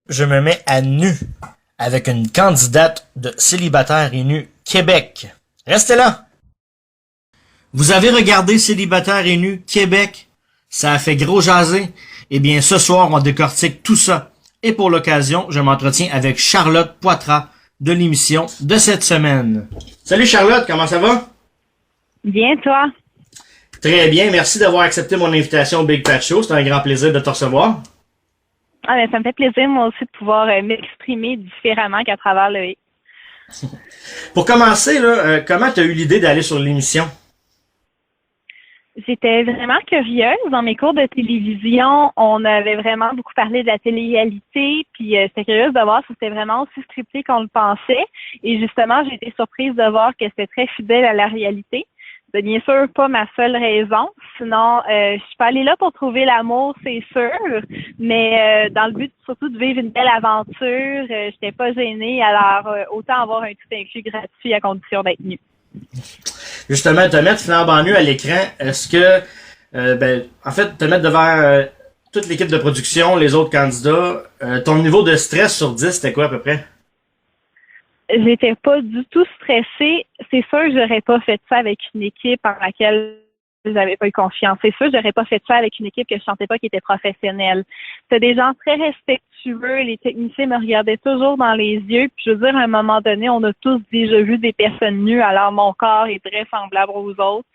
Je me mets à nu avec une candidate de Célibataire et nu Québec. Restez là! Vous avez regardé Célibataire et nu Québec? Ça a fait gros jaser? Eh bien, ce soir, on décortique tout ça. Et pour l'occasion, je m'entretiens avec Charlotte Poitras de l'émission de cette semaine. Salut Charlotte, comment ça va? Bien, toi? Très bien, merci d'avoir accepté mon invitation au Big Fat Show. C'est un grand plaisir de te recevoir. Ah, ben, ça me fait plaisir, moi aussi, de pouvoir m'exprimer différemment qu'à travers le X. Pour commencer, là, comment tu as eu l'idée d'aller sur l'émission? J'étais vraiment curieuse. Dans mes cours de télévision, on avait vraiment beaucoup parlé de la télé-réalité, puis j'étais curieuse de voir si c'était vraiment aussi scripté qu'on le pensait. Et justement, j'ai été surprise de voir que c'était très fidèle à la réalité. C'est bien sûr pas ma seule raison. Sinon, je suis pas allée là pour trouver l'amour, c'est sûr. Mais dans le but surtout de vivre une belle aventure, j'étais pas gênée. Alors, autant avoir un tout inclus gratuit à condition d'être nue. Justement, te mettre flambant nu à l'écran, est-ce que, en fait, te mettre devant toute l'équipe de production, les autres candidats, ton niveau de stress sur 10, c'était quoi à peu près? J'étais pas du tout stressée. C'est sûr que j'aurais pas fait ça avec une équipe en laquelle j'avais pas eu confiance. C'est sûr que j'aurais pas fait ça avec une équipe que je sentais pas qui était professionnelle. C'était des gens très respectueux. Les techniciens me regardaient toujours dans les yeux. Puis je veux dire, à un moment donné, on a tous déjà vu des personnes nues. Alors mon corps est très semblable aux autres.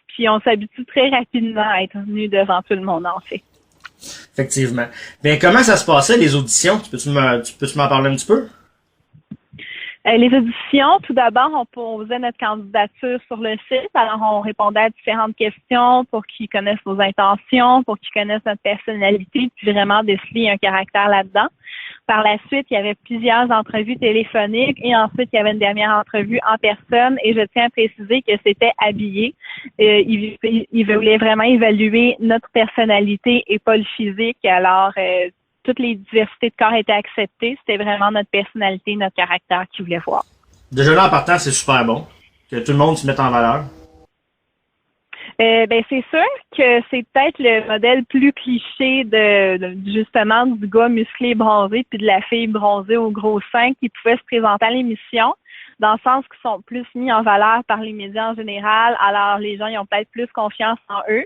Puis on s'habitue très rapidement à être nu devant tout le monde, en fait. Effectivement. Bien, comment ça se passait, les auditions? Tu peux m'en parler un petit peu? Les auditions, tout d'abord, on posait notre candidature sur le site. Alors, on répondait à différentes questions pour qu'ils connaissent nos intentions, pour qu'ils connaissent notre personnalité, puis vraiment déceler un caractère là-dedans. Par la suite, il y avait plusieurs entrevues téléphoniques et ensuite, il y avait une dernière entrevue en personne. Et je tiens à préciser que c'était habillé. Il voulait vraiment évaluer notre personnalité et pas le physique. Alors, toutes les diversités de corps étaient acceptées. C'était vraiment notre personnalité, notre caractère qu'ils voulaient voir. Déjà là, en partant, c'est super bon. Que tout le monde se mette en valeur. C'est sûr que c'est peut-être le modèle plus cliché justement du gars musclé bronzé puis de la fille bronzée au gros sein qui pouvait se présenter à l'émission, dans le sens qu'ils sont plus mis en valeur par les médias en général. Alors les gens ils ont peut-être plus confiance en eux.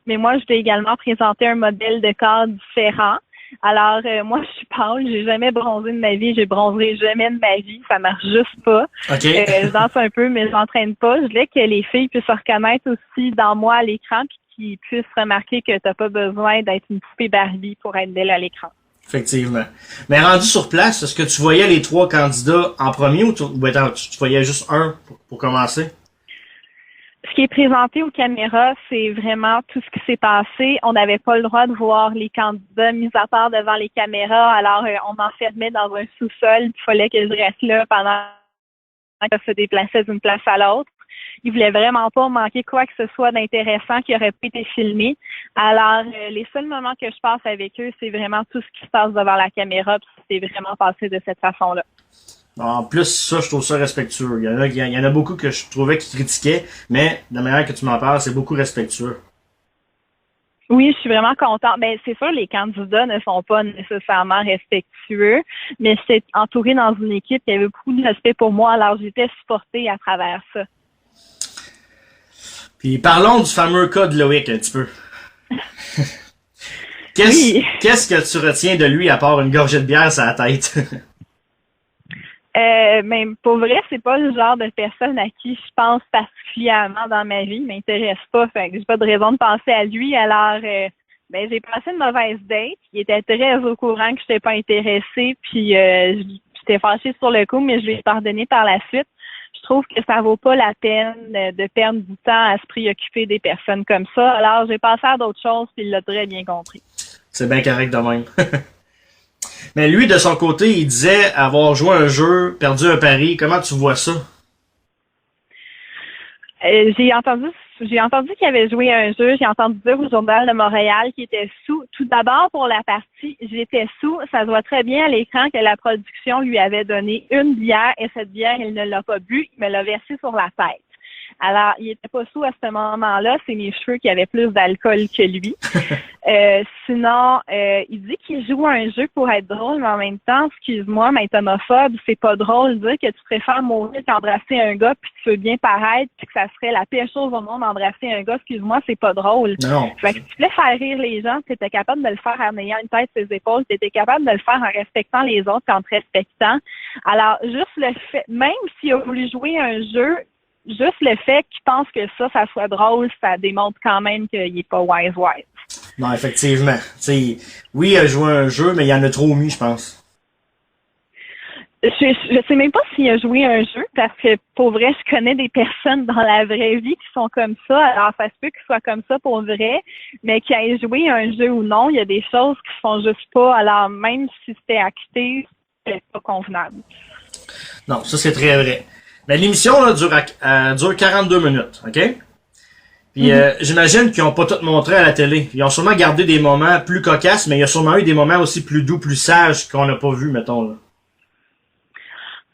Mais moi, je vais également présenter un modèle de corps différent. Alors, moi, je suis pâle, j'ai jamais bronzé de ma vie, j'ai bronzé jamais de ma vie, ça marche juste pas. Okay. Je danse un peu, mais je m'entraîne pas. Je voulais que les filles puissent se reconnaître aussi dans moi à l'écran, puis qu'ils puissent remarquer que t'as pas besoin d'être une poupée Barbie pour être belle à l'écran. Effectivement. Mais rendu sur place, est-ce que tu voyais les trois candidats en premier ou tu voyais juste un pour commencer? Ce qui est présenté aux caméras, c'est vraiment tout ce qui s'est passé. On n'avait pas le droit de voir les candidats mis à part devant les caméras. Alors, on m'enfermait dans un sous-sol. Il fallait que je reste là pendant que se déplaçait d'une place à l'autre. Ils voulaient vraiment pas manquer quoi que ce soit d'intéressant qui aurait pu être filmé. Alors, les seuls moments que je passe avec eux, c'est vraiment tout ce qui se passe devant la caméra. Puis c'est vraiment passé de cette façon-là. En plus, ça, je trouve ça respectueux. Il y en a beaucoup que je trouvais qui critiquaient, mais de la manière que tu m'en parles, c'est beaucoup respectueux. Oui, je suis vraiment contente. Ben, c'est sûr, les candidats ne sont pas nécessairement respectueux, mais j'étais entourée dans une équipe qui avait beaucoup de respect pour moi, alors j'étais supportée à travers ça. Puis parlons du fameux cas de Loïc un petit peu. Qu'est-ce que tu retiens de lui à part une gorgée de bière sur la tête? Mais pour vrai, c'est pas le genre de personne à qui je pense particulièrement dans ma vie. Il m'intéresse pas, fait que j'ai pas de raison de penser à lui. Alors, j'ai passé une mauvaise date. Il était très au courant que je n'étais pas intéressée, puis j'étais fâchée sur le coup, mais je lui ai pardonné par la suite. Je trouve que ça vaut pas la peine de perdre du temps à se préoccuper des personnes comme ça. Alors, j'ai passé à d'autres choses, puis il l'a très bien compris. C'est bien correct de même. Mais lui, de son côté, il disait avoir joué un jeu, perdu un pari. Comment tu vois ça? J'ai entendu qu'il avait joué un jeu. J'ai entendu dire au Journal de Montréal qu'il était sous. Tout d'abord, pour la partie, j'étais sous. Ça se voit très bien à l'écran que la production lui avait donné une bière et cette bière, il ne l'a pas bu. Il me l'a versée sur la tête. Alors, il était pas sous à ce moment-là. C'est mes cheveux qui avaient plus d'alcool que lui. Sinon, il dit qu'il joue un jeu pour être drôle, mais en même temps, excuse-moi, mais être homophobe, c'est pas drôle de dire que tu préfères mourir qu'embrasser un gars puis tu veux bien paraître puis que ça serait la pire chose au monde d'embrasser un gars, excuse-moi, c'est pas drôle. Non. Fait que si tu voulais faire rire les gens, tu étais capable de le faire en ayant une tête sur ses épaules, tu étais capable de le faire en respectant les autres et en te respectant. Alors, juste le fait, même s'il a voulu jouer un jeu, juste le fait qu'il pense que ça soit drôle, ça démontre quand même qu'il est pas wise. Non, effectivement. T'sais, oui, il a joué un jeu, mais il y en a trop mis, je pense. Je sais même pas s'il a joué un jeu, parce que pour vrai, je connais des personnes dans la vraie vie qui sont comme ça. Alors, ça se peut qu'ils soient comme ça pour vrai, mais qu'il ait joué un jeu ou non, il y a des choses qui se font juste pas. Alors, même si c'était acté, c'est pas convenable. Non, ça c'est très vrai. Mais l'émission là, dure 42 minutes, OK? Puis j'imagine qu'ils n'ont pas tout montré à la télé. Ils ont sûrement gardé des moments plus cocasses, mais il y a sûrement eu des moments aussi plus doux, plus sages qu'on n'a pas vu, mettons. Là.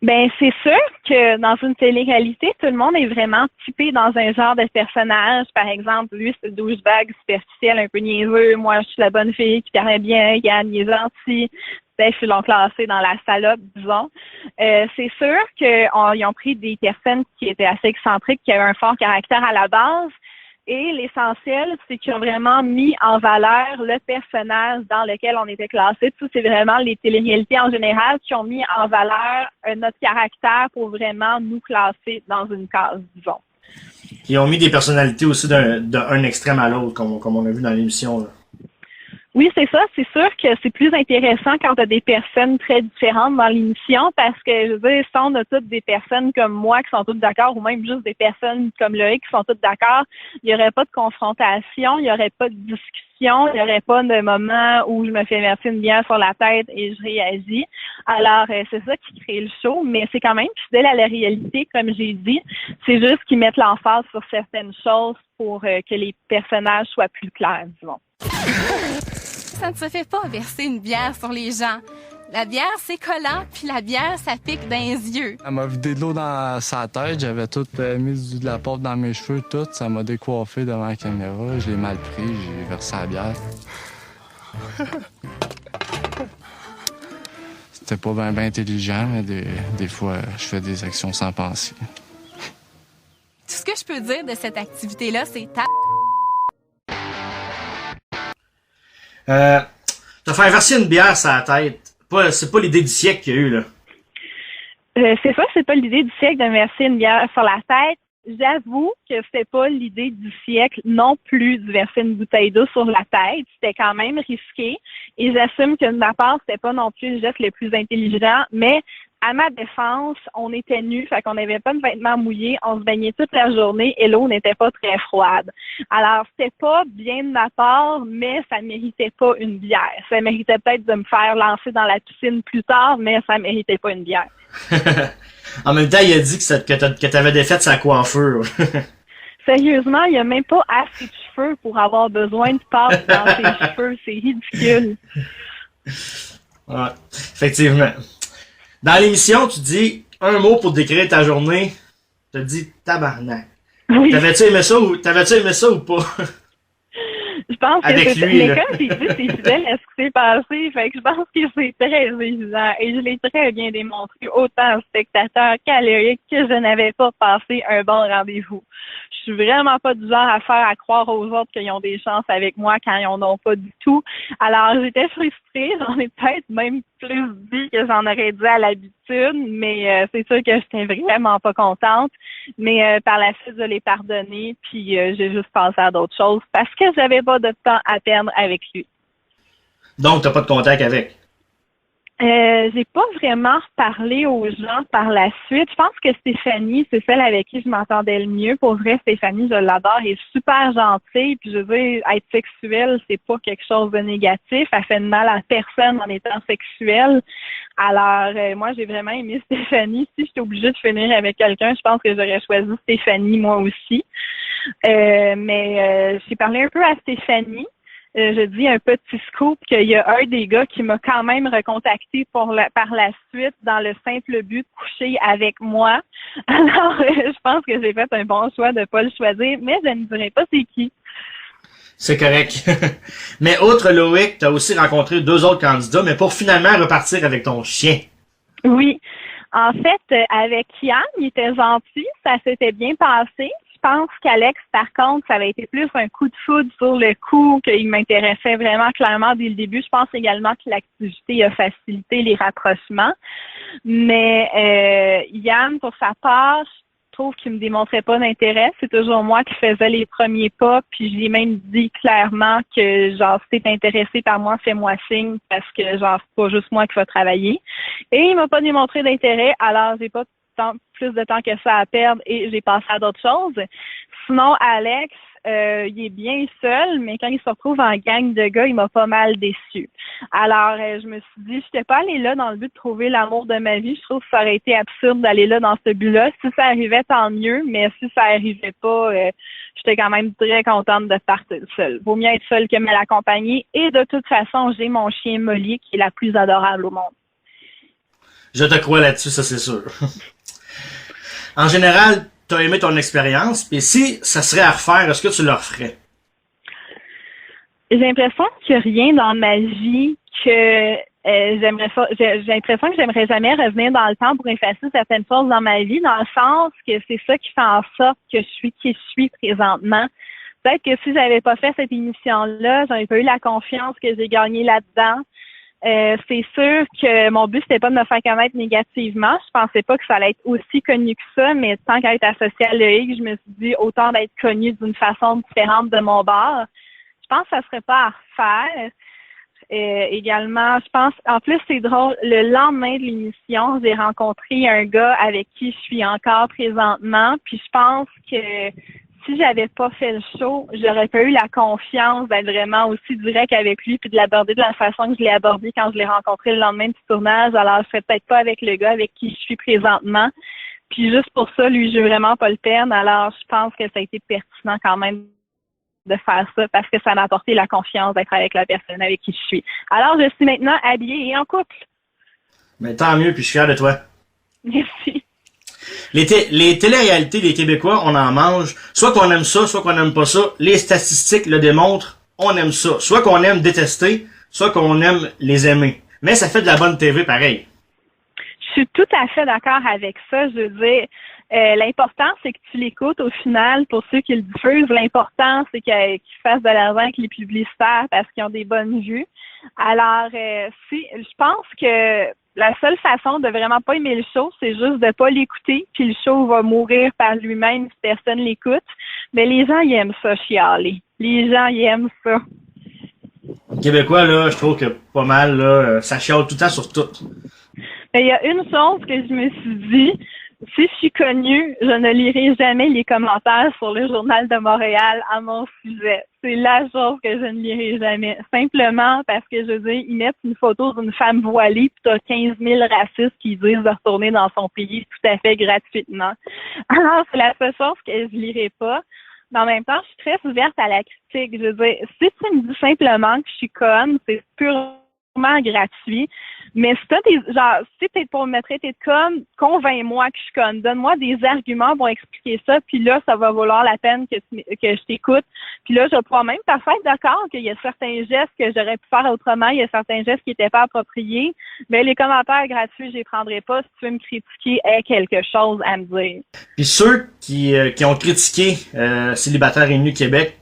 Ben, c'est sûr que dans une télé-réalité, tout le monde est vraiment typé dans un genre de personnage. Par exemple, lui, c'est le douchebag superficiel, un peu niaiseux. Moi, je suis la bonne fille qui paraît bien. Yann, il est gentil. Je suis l'on classé dans la salope, disons. C'est sûr qu'ils ont pris des personnes qui étaient assez excentriques, qui avaient un fort caractère à la base. Et l'essentiel, c'est qu'ils ont vraiment mis en valeur le personnage dans lequel on était classé. Tout, c'est vraiment les téléréalités en général qui ont mis en valeur notre caractère pour vraiment nous classer dans une case, disons. Ils ont mis des personnalités aussi d'un extrême à l'autre, comme on a vu dans l'émission. Là. Oui, c'est ça. C'est sûr que c'est plus intéressant quand tu as des personnes très différentes dans l'émission parce que, je veux dire, si on a toutes des personnes comme moi qui sont toutes d'accord ou même juste des personnes comme Loïc qui sont toutes d'accord, il n'y aurait pas de confrontation, il n'y aurait pas de discussion, il n'y aurait pas de moment où je me fais verser une bière sur la tête et je réagis. Alors, c'est ça qui crée le show, mais c'est quand même fidèle à la réalité, comme j'ai dit. C'est juste qu'ils mettent l'emphase sur certaines choses pour que les personnages soient plus clairs, disons. Ça ne se fait pas verser une bière sur les gens. La bière, c'est collant, puis la bière, ça pique dans les yeux. Elle m'a vidé de l'eau dans sa tête, j'avais tout mis de la pâte dans mes cheveux, tout. Ça m'a décoiffé devant la caméra, je l'ai mal pris, j'ai versé la bière. C'était pas bien intelligent, mais des fois, je fais des actions sans penser. Tout ce que je peux dire de cette activité-là, c'est Te faire verser une bière sur la tête, c'est pas l'idée du siècle qu'il y a eu, là. C'est sûr que c'est pas l'idée du siècle de me verser une bière sur la tête. J'avoue que c'était pas l'idée du siècle non plus de verser une bouteille d'eau sur la tête. C'était quand même risqué. Et j'assume que de ma part, c'était pas non plus le geste le plus intelligent, mais à ma défense, on était nus, fait qu'on n'avait pas de vêtements mouillés, on se baignait toute la journée et l'eau n'était pas très froide. Alors, c'était pas bien de ma part, mais ça méritait pas une bière. Ça méritait peut-être de me faire lancer dans la piscine plus tard, mais ça méritait pas une bière. En même temps, il a dit que t'avais défait sa coiffure. Sérieusement, il n'y a même pas assez de cheveux pour avoir besoin de pâte dans ses cheveux. C'est ridicule. Ouais, effectivement. Dans l'émission, tu dis un mot pour décrire ta journée. Tu dis tabarnak. Oui. T'avais-tu aimé ça ou pas? Je pense Avec que c'est... lui, Mais là. comme j'ai dit, c'est fidèle à ce qui s'est passé. Fait que je pense que c'est très évident. Et je l'ai très bien démontré, autant aux spectateurs qu'à Loïc, que je n'avais pas passé un bon rendez-vous. Je suis vraiment pas du genre à faire à croire aux autres qu'ils ont des chances avec moi quand ils en ont pas du tout. Alors, j'étais frustrée. J'en ai peut-être même plus dit que j'en aurais dit à l'habitude, mais c'est sûr que j'étais vraiment pas contente. Mais par la suite, je l'ai pardonné, puis j'ai juste passé à d'autres choses parce que j'avais pas de temps à perdre avec lui. Donc, t'as pas de contact avec? J'ai pas vraiment parlé aux gens par la suite. Je pense que Stéphanie, c'est celle avec qui je m'entendais le mieux. Pour vrai, Stéphanie, je l'adore. Elle est super gentille. Puis je veux dire, être sexuelle, c'est pas quelque chose de négatif. Elle fait de mal à personne en étant sexuelle. Alors, moi, j'ai vraiment aimé Stéphanie. Si j'étais obligée de finir avec quelqu'un, je pense que j'aurais choisi Stéphanie, moi aussi. Mais j'ai parlé un peu à Stéphanie. je dis un petit scoop qu'il y a un des gars qui m'a quand même recontacté par la suite dans le simple but de coucher avec moi. Alors, je pense que j'ai fait un bon choix de pas le choisir, mais je ne dirai pas c'est qui. C'est correct. Mais outre Loïc, tu as aussi rencontré 2 autres candidats, mais pour finalement repartir avec ton chien. Oui. En fait, avec Yann, il était gentil, ça s'était bien passé. Je pense qu'Alex, par contre, ça avait été plus un coup de foudre sur le coup, qu'il m'intéressait vraiment clairement dès le début. Je pense également que l'activité a facilité les rapprochements. Mais Yann, pour sa part, je trouve qu'il me démontrait pas d'intérêt. C'est toujours moi qui faisais les premiers pas, puis j'ai même dit clairement que genre si t'es intéressé par moi, fais-moi signe parce que genre c'est pas juste moi qui va travailler. Et il m'a pas démontré d'intérêt, alors j'ai pas plus de temps que ça à perdre et j'ai passé à d'autres choses. Sinon, Alex, il est bien seul, mais quand il se retrouve en gang de gars, il m'a pas mal déçu. Alors, je me suis dit, je n'étais pas allée là dans le but de trouver l'amour de ma vie. Je trouve que ça aurait été absurde d'aller là dans ce but-là. Si ça arrivait, tant mieux, mais si ça arrivait pas, j'étais quand même très contente de partir seule. Vaut mieux être seule que mal accompagnée. Et de toute façon, j'ai mon chien Molly qui est la plus adorable au monde. Je te crois là-dessus, ça c'est sûr. En général, t'as aimé ton expérience, puis si ça serait à refaire, est-ce que tu le referais? J'ai l'impression qu'il n'y a rien dans ma vie que j'aimerais ça. J'ai l'impression que j'aimerais jamais revenir dans le temps pour effacer certaines choses dans ma vie, dans le sens que c'est ça qui fait en sorte que je suis qui je suis présentement. Peut-être que si j'avais pas fait cette émission-là, j'aurais pas eu la confiance que j'ai gagnée là-dedans. C'est sûr que mon but, c'était pas de me faire connaître négativement. Je pensais pas que ça allait être aussi connu que ça, mais tant qu'à être associée à Loïc, je me suis dit autant d'être connue d'une façon différente de mon bar. Je pense que ça serait pas à refaire. Également, je pense, en plus, c'est drôle, le lendemain de l'émission, j'ai rencontré un gars avec qui je suis encore présentement, puis je pense que si j'avais pas fait le show, j'aurais pas eu la confiance d'être vraiment aussi direct avec lui puis de l'aborder de la façon que je l'ai abordé quand je l'ai rencontré le lendemain du tournage. Alors, je serais peut-être pas avec le gars avec qui je suis présentement. Puis juste pour ça, lui, je veux vraiment pas le perdre. Alors, je pense que ça a été pertinent quand même de faire ça parce que ça m'a apporté la confiance d'être avec la personne avec qui je suis. Alors, je suis maintenant habillée et en couple. Mais tant mieux, puis je suis fier de toi. Merci. Les téléréalités des Québécois, on en mange. Soit qu'on aime ça, soit qu'on aime pas ça. Les statistiques le démontrent. On aime ça. Soit qu'on aime détester, soit qu'on aime les aimer. Mais ça fait de la bonne TV pareil. Je suis tout à fait d'accord avec ça. Je veux dire, l'important, c'est que tu l'écoutes au final pour ceux qui le diffusent. L'important, c'est qu'ils fassent de l'argent avec les publicitaires parce qu'ils ont des bonnes vues. Alors, je pense que la seule façon de vraiment pas aimer le show, c'est juste de pas l'écouter, puis le show va mourir par lui-même si personne l'écoute. Mais les gens, ils aiment ça, chialer. Les gens, ils aiment ça. Les Québécois, là, je trouve que pas mal, là, ça chiale tout le temps sur tout. Mais il y a une chose que je me suis dit, si je suis connue, je ne lirai jamais les commentaires sur le Journal de Montréal à mon sujet. C'est la chose que je ne lirai jamais. Simplement parce que, je veux dire, ils mettent une photo d'une femme voilée puis t'as 15 000 racistes qui disent de retourner dans son pays tout à fait gratuitement. Alors, c'est la seule chose que je lirai pas. Mais en même temps, je suis très ouverte à la critique. Je veux dire, si tu me dis simplement que je suis conne, c'est purement gratuit. Mais si si t'es pour me traiter de conne, convainc-moi que je suis conne. Donne-moi des arguments pour expliquer ça, puis là, ça va valoir la peine que je t'écoute. Puis là, je vais pouvoir même parfois être d'accord qu'il y a certains gestes que j'aurais pu faire autrement, il y a certains gestes qui n'étaient pas appropriés. Mais les commentaires gratuits, je les prendrai pas. Si tu veux me critiquer, aie quelque chose à me dire. Puis ceux qui ont critiqué Célibataire et Nu Québec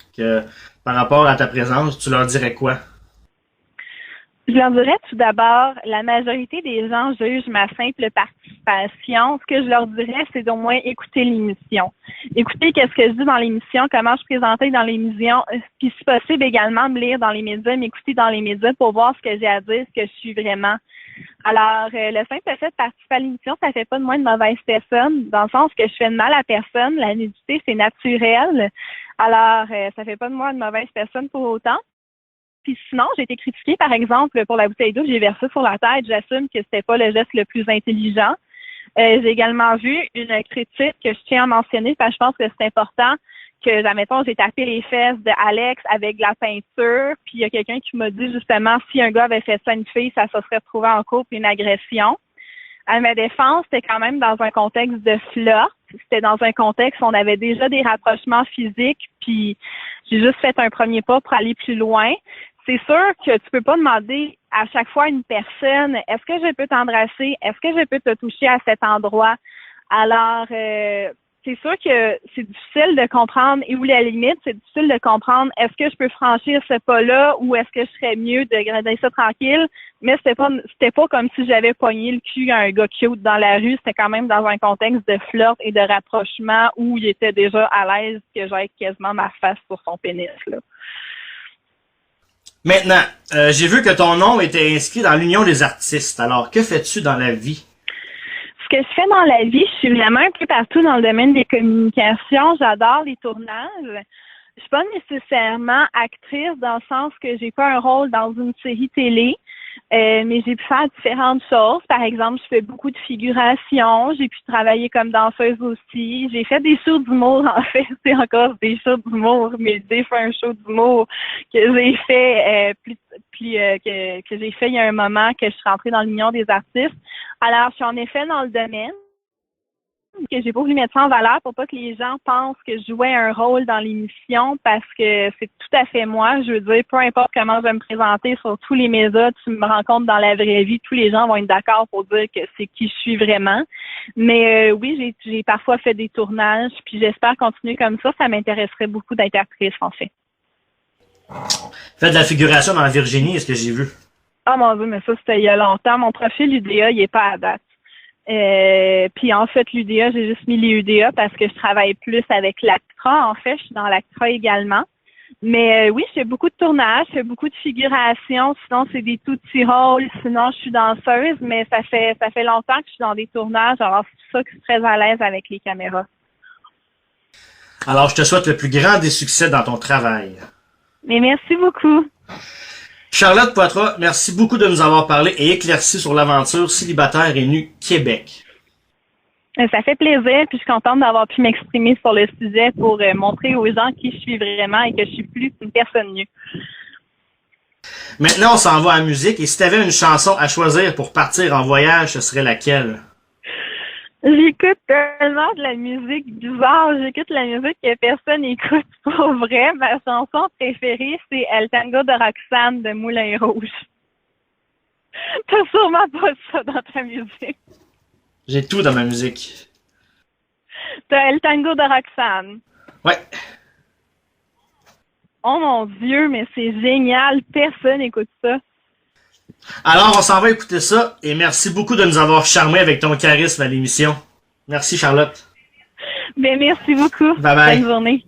par rapport à ta présence, tu leur dirais quoi? Je leur dirais tout d'abord, la majorité des gens jugent ma simple participation. Ce que je leur dirais, c'est d'au moins écouter l'émission. Écouter qu'est-ce que je dis dans l'émission, comment je présentais dans l'émission, puis si possible également me lire dans les médias, m'écouter dans les médias pour voir ce que j'ai à dire, ce que je suis vraiment. Alors, le simple fait de participer à l'émission, ça fait pas de moi une mauvaise personne, dans le sens que je fais de mal à personne. La nudité, c'est naturel. Alors, ça fait pas de moi une mauvaise personne pour autant. Puis sinon, j'ai été critiquée, par exemple, pour la bouteille d'eau que j'ai versée sur la tête. J'assume que c'était pas le geste le plus intelligent. J'ai également vu une critique que je tiens à mentionner, parce que je pense que c'est important, que, admettons, j'ai tapé les fesses de Alex avec de la peinture, puis il y a quelqu'un qui m'a dit justement si un gars avait fait ça à une fille, ça se serait retrouvé en couple, une agression. À ma défense, c'était quand même dans un contexte de flirt. C'était dans un contexte où on avait déjà des rapprochements physiques, puis j'ai juste fait un premier pas pour aller plus loin. C'est sûr que tu peux pas demander à chaque fois à une personne, est-ce que je peux t'embrasser? Est-ce que je peux te toucher à cet endroit? Alors, c'est sûr que c'est difficile de comprendre et où la limite, c'est difficile de comprendre est-ce que je peux franchir ce pas-là ou est-ce que je serais mieux de garder ça tranquille, mais c'était pas comme si j'avais pogné le cul à un gars cute dans la rue, c'était quand même dans un contexte de flirt et de rapprochement où il était déjà à l'aise que j'aille quasiment ma face sur son pénis, là. Maintenant, j'ai vu que ton nom était inscrit dans l'Union des artistes. Alors, que fais-tu dans la vie? Ce que je fais dans la vie, je suis vraiment un peu partout dans le domaine des communications. J'adore les tournages. Je suis pas nécessairement actrice dans le sens que j'ai pas un rôle dans une série télé, mais j'ai pu faire différentes choses. Par exemple, je fais beaucoup de figuration. J'ai pu travailler comme danseuse aussi. J'ai fait des shows d'humour, en fait. C'est encore des shows d'humour, mais j'ai fait un show d'humour que j'ai fait que j'ai fait il y a un moment que je suis rentrée dans l'Union des artistes. Alors, je suis en effet dans le domaine, que j'ai pas voulu mettre ça en valeur pour pas que les gens pensent que je jouais un rôle dans l'émission parce que c'est tout à fait moi. Je veux dire, peu importe comment je vais me présenter sur tous les médias, tu me rencontres dans la vraie vie, tous les gens vont être d'accord pour dire que c'est qui je suis vraiment. Mais oui, j'ai parfois fait des tournages, puis j'espère continuer comme ça. Ça m'intéresserait beaucoup d'être actrice, en fait. Fais de la figuration dans Virginie, est-ce que j'ai vu? Ah mon Dieu, mais ça, c'était il y a longtemps. Mon profil UDA, il est pas à date. Puis en fait, l'UDA, j'ai juste mis les UDA parce que je travaille plus avec l'ACTRA. En fait, je suis dans l'ACTRA également. Mais oui, je fais beaucoup de tournages, je fais beaucoup de figuration. Sinon, c'est des tout petits rôles. Sinon, je suis danseuse, mais ça fait longtemps que je suis dans des tournages. Alors, c'est pour ça que je suis très à l'aise avec les caméras. Alors, je te souhaite le plus grand des succès dans ton travail. Mais merci beaucoup. Charlotte Poitras, merci beaucoup de nous avoir parlé et éclairci sur l'aventure Célibataire et nu Québec. Ça fait plaisir, puis je suis contente d'avoir pu m'exprimer sur le sujet pour montrer aux gens qui je suis vraiment et que je suis plus qu'une personne nue. Maintenant, on s'en va à la musique et si tu avais une chanson à choisir pour partir en voyage, ce serait laquelle? J'écoute tellement de la musique bizarre. J'écoute la musique que personne n'écoute pour vrai. Ma chanson préférée, c'est El Tango de Roxane de Moulin Rouge. T'as sûrement pas ça dans ta musique. J'ai tout dans ma musique. T'as El Tango de Roxane. Ouais. Oh mon Dieu, mais c'est génial. Personne n'écoute ça. Alors, on s'en va écouter ça et merci beaucoup de nous avoir charmés avec ton charisme à l'émission. Merci, Charlotte. Ben, merci beaucoup. Bye bye. Bonne journée.